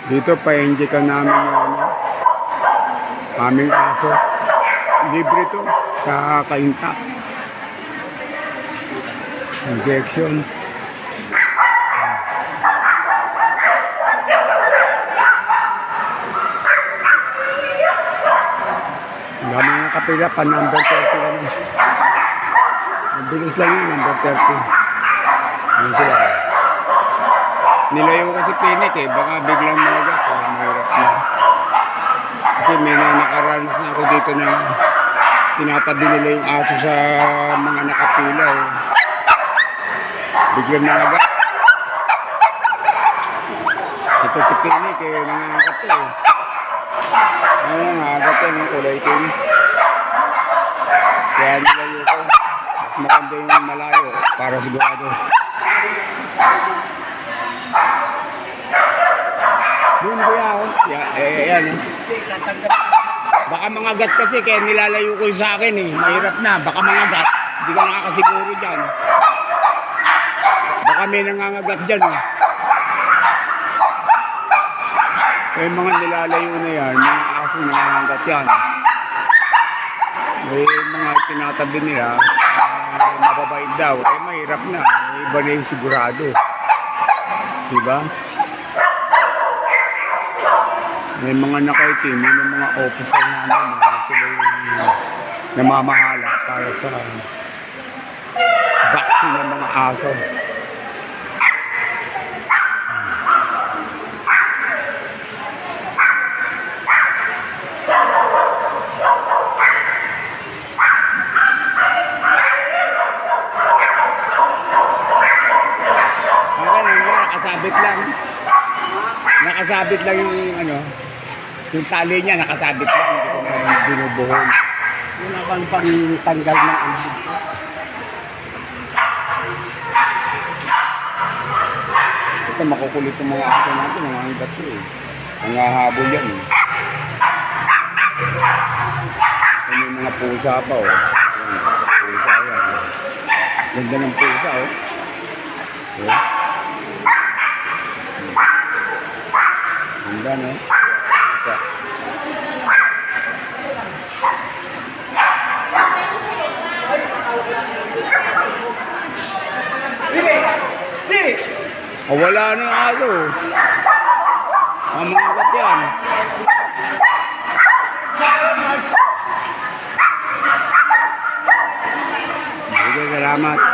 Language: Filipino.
Dito pa-inject ka namin yung aming aso. Libre to sa Kainta. Injection. Ang dami nga kapila pa number 30 lang. Mabilis lang yun, number 30. Ayun sila. Nilayo kasi pinik baka biglang malagat mahirap na. Kasi may nakaranas na ako dito na tinatabi nila yung aso sa mga nakapila biglang malagat. Ito si pinik nangangagat ayun nangangagat yung kulay itim. Kaya nilayo ko. Mas maganda yung malayo para sigurado. Doon kuya ako. Yan Baka mangagat kasi kaya nilalayo ko yung sa akin Mahirap na. Baka mangagat. Hindi ka nakakasiguro dyan. Baka may nangangagat dyan Kaya mga nilalayo na yan. Mga aso nangangagat yan. May mga tinatabi nila. Mababait daw. Mahirap na. Iba na yung sigurado. Diba? May mga nakaitim, may mga officer namin sila yung namamahala para sa vaccine ng mga aso. Nakasabit lang. Nakasabit lang yung yung tali niya nakasabit lang, hindi ko na binubuhol. Wala kang pang-tanggal na Ito makukulit yung mga aso natin, mga ibat ko Nangahabol yan May mga pusa pa Pusa yan. Ganda ng pusa Ganda wala na yung aso. Ang mga kat yan. Salamat.